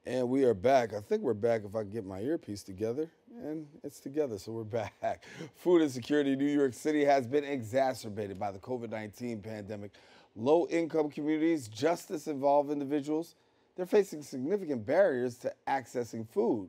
And we are back. I think we're back if I can get my earpiece together. And it's together, so we're back. Food insecurity in New York City has been exacerbated by the COVID-19 pandemic. Low-income communities, justice-involved individuals, they're facing significant barriers to accessing food.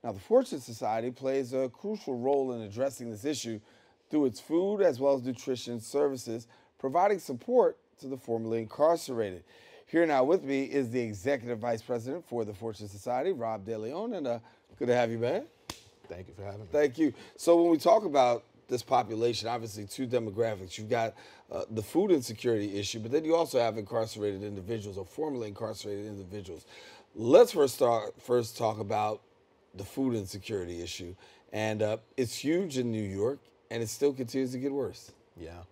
Now, the Fortune Society plays a crucial role in addressing this issue through its food as well as nutrition services, providing support to the formerly incarcerated. Here now with me is the Executive Vice President for the Fortune Society, Rob DeLeon, and good to have you, man. Thank you for having me. Thank you. So when we talk about this population, obviously two demographics. You've got the food insecurity issue, but then you also have incarcerated individuals or formerly incarcerated individuals. Let's first talk about the food insecurity issue. And it's huge in New York, and it still continues to get worse. Yeah.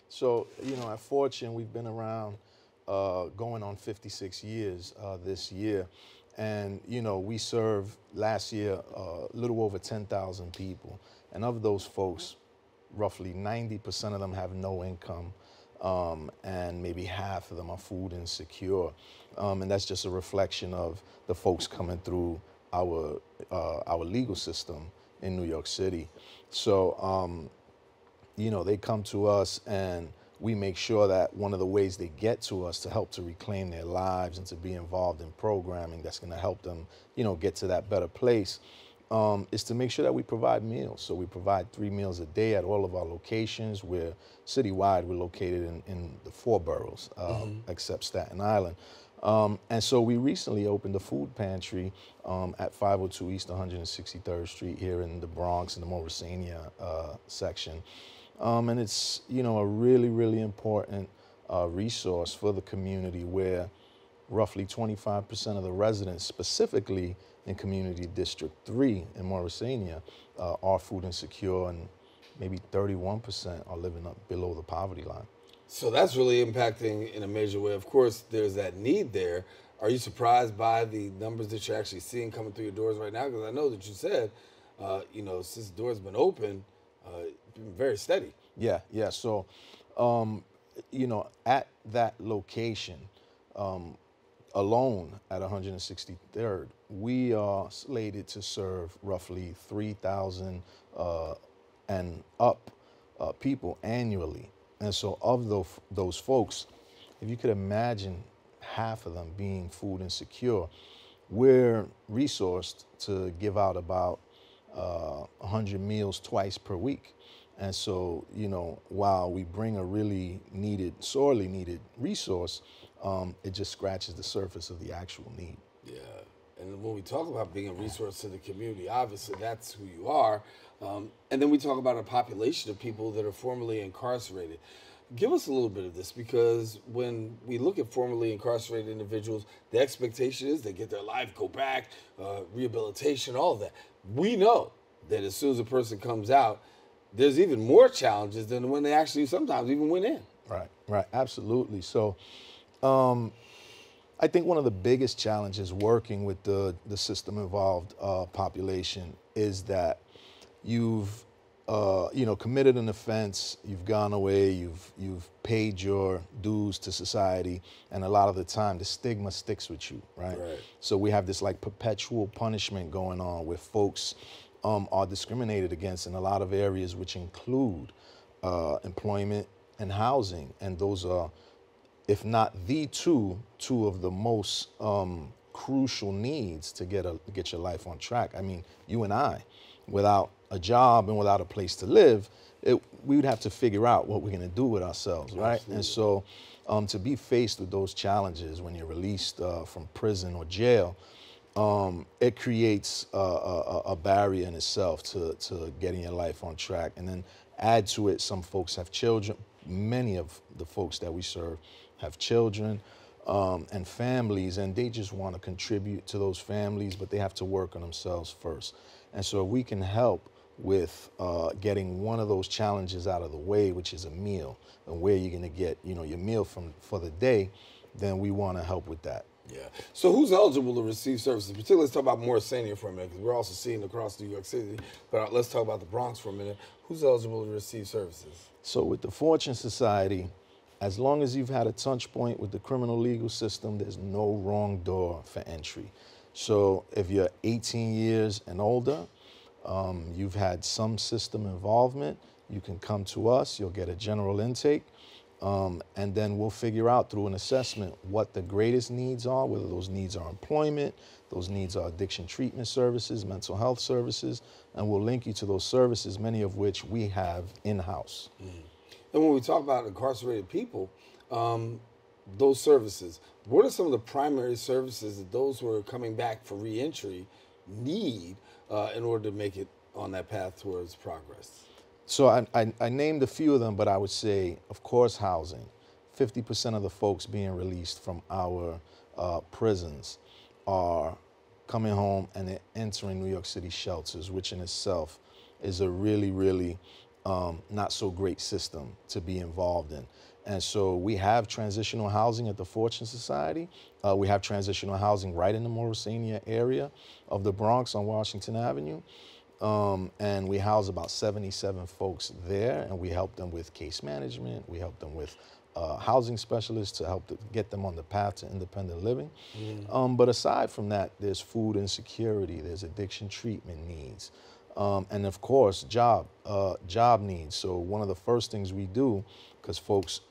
So, at Fortune, we've been around going on 56 years this year. And, we served last year a little over 10,000 people. And of those folks, roughly 90% of them have no income, and maybe half of them are food insecure. And that's just a reflection of the folks coming through our legal system in New York City. So, they come to us and we make sure that one of the ways they get to us to help to reclaim their lives and to be involved in programming that's going to help them, get to that better place, is to make sure that we provide meals. So we provide 3 meals a day at all of our locations. We're citywide. We're located in the 4 boroughs, except Staten Island. And so we recently opened a food pantry at 502 East 163rd Street here in the Bronx in the Morrisania section. And it's, a really, really important resource for the community where roughly 25% of the residents, specifically in Community District 3 in Morrisania, are food insecure, and maybe 31% are living up below the poverty line. So that's really impacting in a major way. Of course, there's that need there. Are you surprised by the numbers that you're actually seeing coming through your doors right now? Because I know that you said, since the doors have been open, it's been very steady. Yeah. So, at that location alone at 163rd, we are slated to serve roughly 3,000 and up people annually. And so of those folks, if you could imagine half of them being food insecure, we're resourced to give out about 100 meals twice per week. And so, while we bring a really sorely needed resource, it just scratches the surface of the actual need. Yeah. And when we talk about being a resource to the community, obviously that's who you are. And then we talk about a population of people that are formerly incarcerated. Give us a little bit of this, because when we look at formerly incarcerated individuals, the expectation is they get their life, go back, rehabilitation, all of that. We know that as soon as a person comes out, there's even more challenges than when they actually sometimes even went in. Right, absolutely. So I think one of the biggest challenges working with the system-involved population is that you've committed an offense, you've gone away, you've paid your dues to society, and a lot of the time the stigma sticks with you, right? So we have this like perpetual punishment going on where folks are discriminated against in a lot of areas, which include employment and housing, and those are, if not the two of the most crucial needs to get your life on track. I mean, you and I, without a job and without a place to live, we would have to figure out what we're going to do with ourselves, right? Absolutely. And so to be faced with those challenges when you're released from prison or jail, it creates a barrier in itself to getting your life on track. And then add to it, some folks have children. Many of the folks that we serve have children and families, and they just want to contribute to those families, but they have to work on themselves first. And so if we can help with getting one of those challenges out of the way, which is a meal, and where you're going to get, your meal for the day, then we want to help with that. Yeah. So who's eligible to receive services? Particularly, let's talk about Morrisania for a minute, because we're also seeing across New York City. But let's talk about the Bronx for a minute. Who's eligible to receive services? So with the Fortune Society, as long as you've had a touch point with the criminal legal system, there's no wrong door for entry. So if you're 18 years and older, you've had some system involvement, you can come to us, you'll get a general intake, and then we'll figure out through an assessment what the greatest needs are, whether those needs are employment, those needs are addiction treatment services, mental health services, and we'll link you to those services, many of which we have in-house. And when we talk about incarcerated people, those services, what are some of the primary services that those who are coming back for reentry need in order to make it on that path towards progress? So I named a few of them, but I would say, of course, housing. 50% of the folks being released from our prisons are coming home and they're entering New York City shelters, which in itself is a really, really not so great system to be involved in. And so we have transitional housing at the Fortune Society. We have transitional housing right in the Morrisania area of the Bronx on Washington Avenue. And we house about 77 folks there, and we help them with case management. We help them with housing specialists to help to get them on the path to independent living. But aside from that, there's food insecurity, there's addiction treatment needs, and of course, job needs. So one of the first things we do, because folks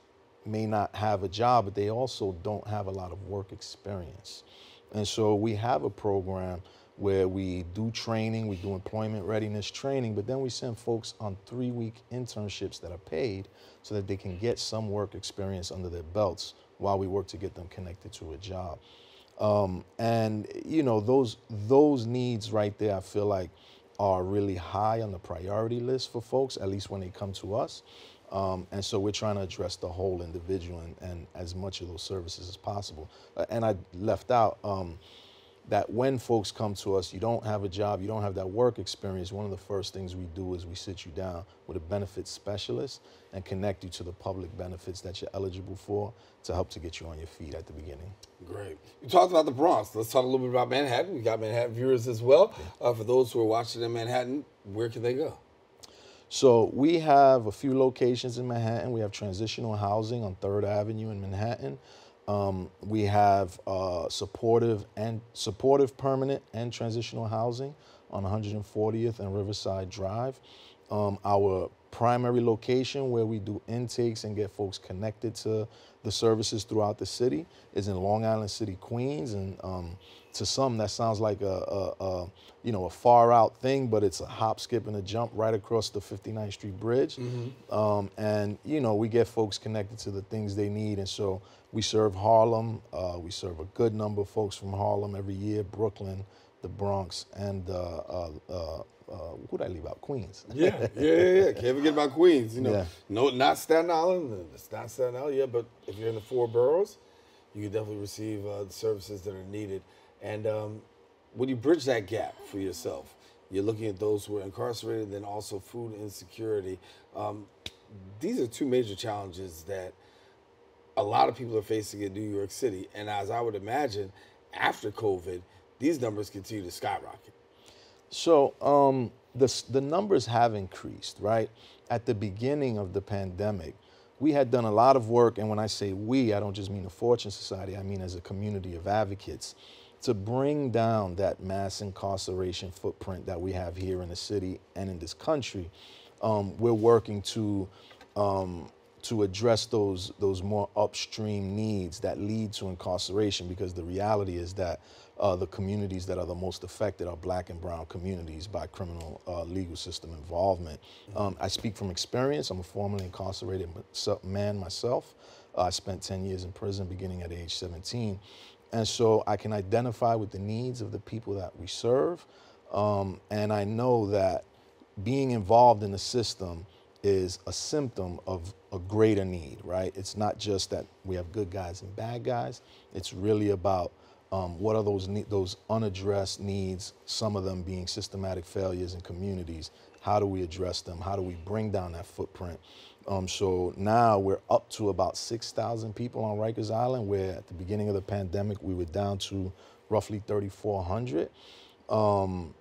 may not have a job, but they also don't have a lot of work experience. And so we have a program where we do training, we do employment readiness training, but then we send folks on 3-week internships that are paid so that they can get some work experience under their belts while we work to get them connected to a job. And you know, those needs right there, I feel like are really high on the priority list for folks, at least when they come to us. And so we're trying to address the whole individual and as much of those services as possible. And I left out that when folks come to us, you don't have a job, you don't have that work experience, one of the first things we do is we sit you down with a benefits specialist and connect you to the public benefits that you're eligible for to help to get you on your feet at the beginning. Great. You talked about the Bronx. Let's talk a little bit about Manhattan. We got Manhattan viewers as well. For those who are watching in Manhattan, where can they go? So we have a few locations in Manhattan. We have transitional housing on 3rd Avenue in Manhattan. We have supportive permanent and transitional housing on 140th and Riverside Drive. Our primary location where we do intakes and get folks connected to the services throughout the city is in Long Island City, Queens, and to some that sounds like a far out thing, but it's a hop, skip, and a jump right across the 59th Street Bridge. And we get folks connected to the things they need, and so we serve Harlem. We serve a good number of folks from Harlem every year, Brooklyn, the Bronx, and who did I leave out? Queens. Yeah. Can't forget about Queens. No, not Staten Island. It's not Staten Island yet, but if you're in the 4 boroughs, you can definitely receive the services that are needed. And when you bridge that gap for yourself, you're looking at those who are incarcerated, then also food insecurity. These are 2 major challenges that a lot of people are facing in New York City. And as I would imagine, after COVID, these numbers continue to skyrocket. So the numbers have increased, right? At the beginning of the pandemic, we had done a lot of work, and when I say we, I don't just mean the Fortune Society, I mean as a community of advocates, to bring down that mass incarceration footprint that we have here in the city and in this country. We're working to address those more upstream needs that lead to incarceration, because the reality is that the communities that are the most affected are Black and brown communities by criminal legal system involvement. I speak from experience. I'm a formerly incarcerated man myself. I spent 10 years in prison beginning at age 17. And so I can identify with the needs of the people that we serve. And I know that being involved in the system is a symptom of a greater need, right? It's not just that we have good guys and bad guys. It's really about what are those unaddressed needs, some of them being systematic failures in communities. How do we address them? How do we bring down that footprint? So now we're up to about 6,000 people on Rikers Island, where at the beginning of the pandemic, we were down to roughly 3,400.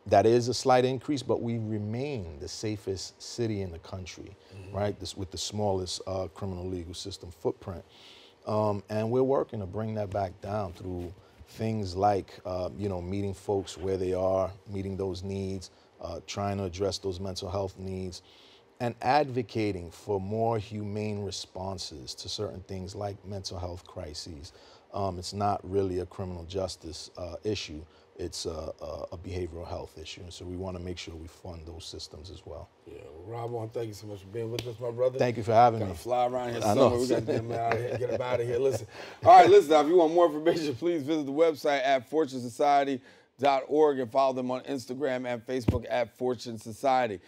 That is a slight increase, but we remain the safest city in the country, right? With the smallest criminal legal system footprint. And we're working to bring that back down through things like, meeting folks where they are, meeting those needs, trying to address those mental health needs, and advocating for more humane responses to certain things like mental health crises. It's not really a criminal justice issue. It's a behavioral health issue. And so we want to make sure we fund those systems as well. Yeah, well, Rob, I want to thank you so much for being with us, my brother. Thank you for having me. Got to fly around here I somewhere. know. We got to get him out of here, get him out of here. Listen. All right, listen, now, if you want more information, please visit the website at fortunesociety.org and follow them on Instagram and Facebook at Fortune Society.